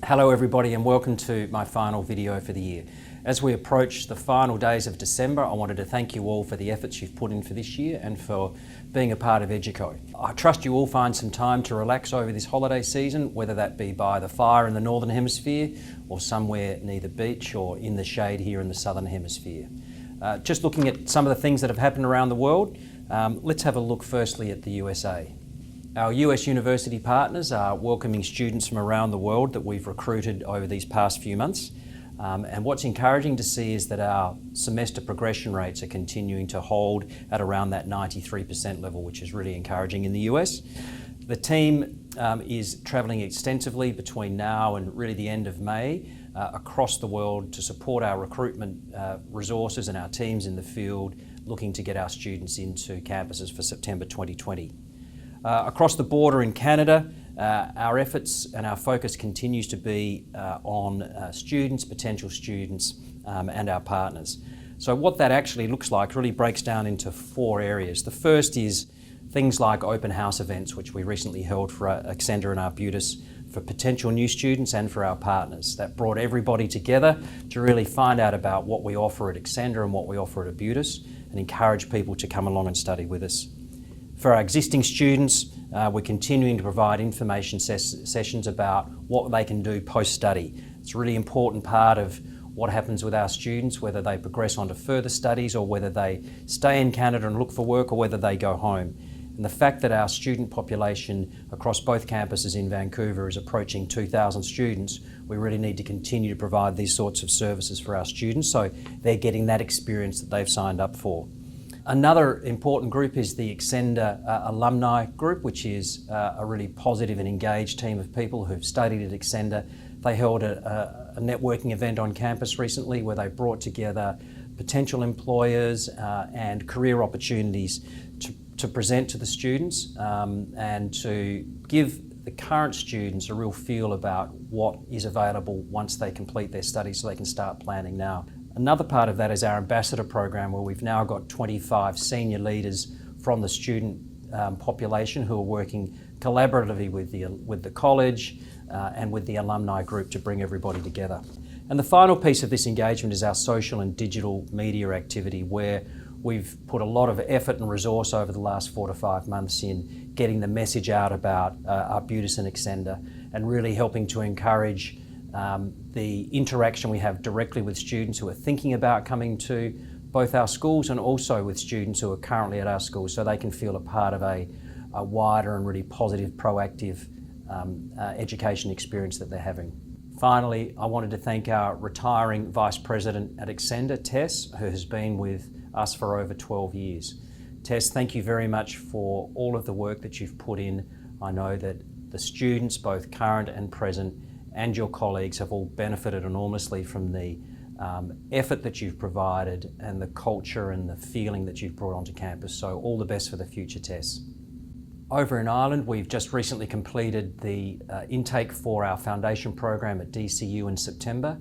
Hello everybody and welcome to my final video for the year. As we approach the final days of December, I wanted to thank you all for the efforts you've put in for this year and for being a part of Educo. I trust you all find some time to relax over this holiday season, whether that be by the fire in the Northern Hemisphere or somewhere near the beach or in the shade here in the Southern Hemisphere. Just looking at some of the things that have happened around the world, let's have a look firstly at the USA. Our US university partners are welcoming students from around the world that we've recruited over these past few months. And what's encouraging to see is that our semester progression rates are continuing to hold at around that 93% level, which is really encouraging in the US. The team is travelling extensively between now and really the end of May across the world to support our recruitment resources and our teams in the field, looking to get our students into campuses for September 2020. Across the border in Canada, our efforts and our focus continues to be on students, potential students, and our partners. So what that actually looks like really breaks down into four areas. The first is things like open house events, which we recently held for Accender and Arbutus for potential new students and for our partners. That brought everybody together to really find out about what we offer at Accender and what we offer at Arbutus and encourage people to come along and study with us. For our existing students, we're continuing to provide information sessions about what they can do post-study. It's a really important part of what happens with our students, whether they progress on to further studies or whether they stay in Canada and look for work or whether they go home. And the fact that our student population across both campuses in Vancouver is approaching 2,000 students, we really need to continue to provide these sorts of services for our students so they're getting that experience that they've signed up for. Another important group is the Accender alumni group, which is a really positive and engaged team of people who've studied at Accender. They held a networking event on campus recently where they brought together potential employers and career opportunities to present to the students and to give the current students a real feel about what is available once they complete their studies so they can start planning now. Another part of that is our ambassador program, where we've now got 25 senior leaders from the student population who are working collaboratively with the college and with the alumni group to bring everybody together. And the final piece of this engagement is our social and digital media activity, where we've put a lot of effort and resource over the last 4 to 5 months in getting the message out about Arbutus and Accender and really helping to encourage the interaction we have directly with students who are thinking about coming to both our schools and also with students who are currently at our schools so they can feel a part of a wider and really positive, proactive education experience that they're having. Finally, I wanted to thank our retiring Vice President at Accender, Tess, who has been with us for over 12 years. Tess, thank you very much for all of the work that you've put in. I know that the students, both current and present, and your colleagues have all benefited enormously from the effort that you've provided and the culture and the feeling that you've brought onto campus. So all the best for the future, Tess. Over in Ireland, we've just recently completed the intake for our foundation program at DCU in September.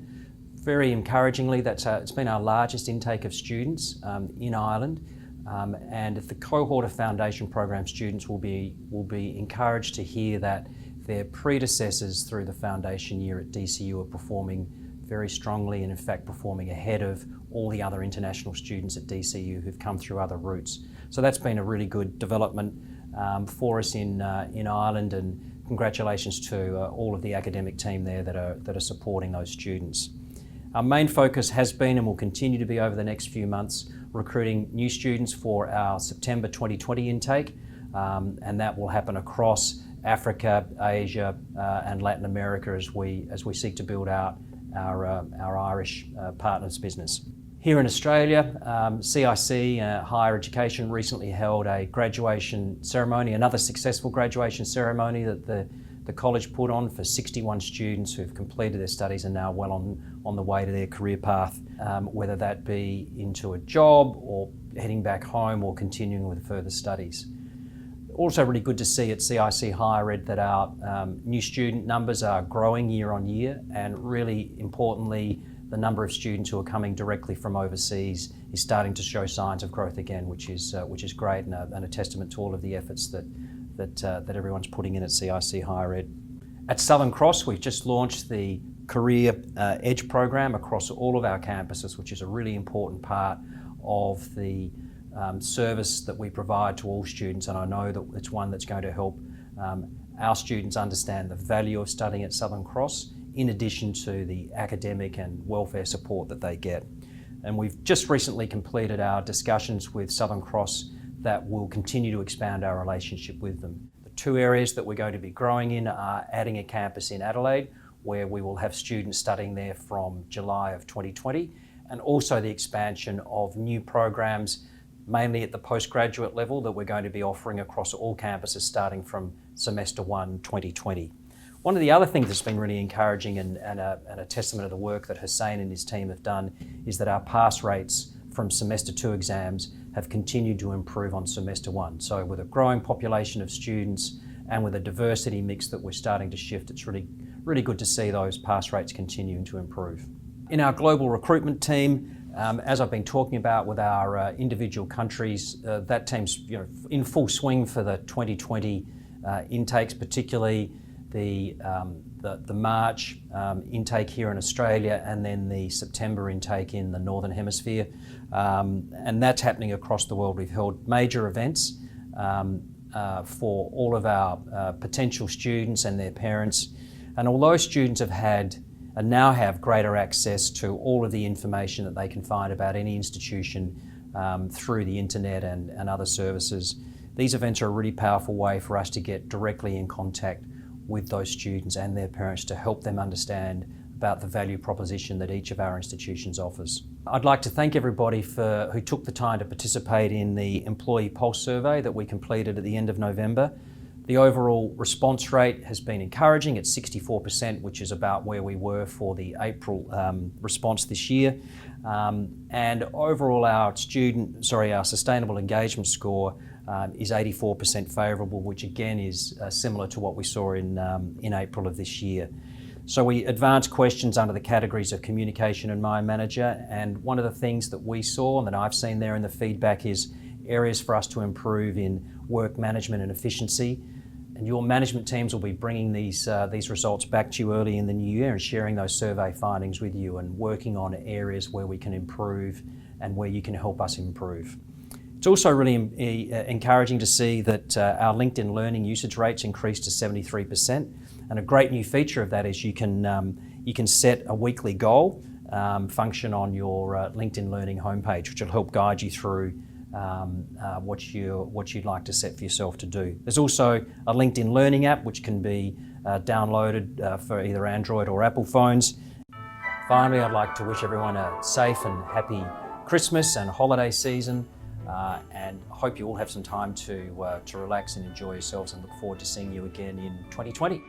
Very encouragingly, it's been our largest intake of students in Ireland. And the cohort of foundation program students will be encouraged to hear that their predecessors through the foundation year at DCU are performing very strongly and in fact performing ahead of all the other international students at DCU who've come through other routes. So that's been a really good development for us in Ireland, and congratulations to all of the academic team there that are supporting those students. Our main focus has been and will continue to be over the next few months recruiting new students for our September 2020 intake, and that will happen across Africa, Asia, and Latin America as we seek to build out our Irish partners business. Here in Australia, CIC Higher Education recently held a graduation ceremony, another successful graduation ceremony that the college put on for 61 students who've completed their studies and now well on the way to their career path, whether that be into a job or heading back home or continuing with further studies. Also really good to see at CIC Higher Ed that our new student numbers are growing year on year, and really importantly, the number of students who are coming directly from overseas is starting to show signs of growth again, which is great and a testament to all of the efforts that everyone's putting in at CIC Higher Ed. At Southern Cross, we've just launched the Career Edge program across all of our campuses, which is a really important part of the service that we provide to all students, and I know that it's one that's going to help our students understand the value of studying at Southern Cross, in addition to the academic and welfare support that they get. And we've just recently completed our discussions with Southern Cross that will continue to expand our relationship with them. The two areas that we're going to be growing in are adding a campus in Adelaide, where we will have students studying there from July of 2020, and also the expansion of new programs, mainly at the postgraduate level, that we're going to be offering across all campuses starting from semester 1, 2020. One of the other things that's been really encouraging and a testament of the work that Hussein and his team have done is that our pass rates from semester 2 exams have continued to improve on semester 1. So with a growing population of students and with a diversity mix that we're starting to shift, it's really good to see those pass rates continuing to improve. In our global recruitment team, as I've been talking about with our individual countries, that team's in full swing for the 2020 intakes, particularly the March intake here in Australia, and then the September intake in the Northern Hemisphere. And that's happening across the world. We've held major events for all of our potential students and their parents. And although students have had and now have greater access to all of the information that they can find about any institution through the internet and other services, these events are a really powerful way for us to get directly in contact with those students and their parents to help them understand about the value proposition that each of our institutions offers. I'd like to thank everybody who took the time to participate in the Employee Pulse survey that we completed at the end of November. The overall response rate has been encouraging at 64%, which is about where we were for the April response this year. And overall our sustainable engagement score is 84% favourable, which again is similar to what we saw in April of this year. So we advanced questions under the categories of communication and mind manager, and one of the things that we saw and that I've seen there in the feedback is areas for us to improve in work management and efficiency. And your management teams will be bringing these results back to you early in the new year and sharing those survey findings with you and working on areas where we can improve and where you can help us improve. It's also really encouraging to see that our LinkedIn Learning usage rates increased to 73%. And a great new feature of that is you can set a weekly goal function on your LinkedIn Learning homepage, which will help guide you through what you'd like to set for yourself to do. There's also a LinkedIn Learning app which can be downloaded for either Android or Apple phones. Finally, I'd like to wish everyone a safe and happy Christmas and holiday season, and I hope you all have some time to relax and enjoy yourselves, and look forward to seeing you again in 2020.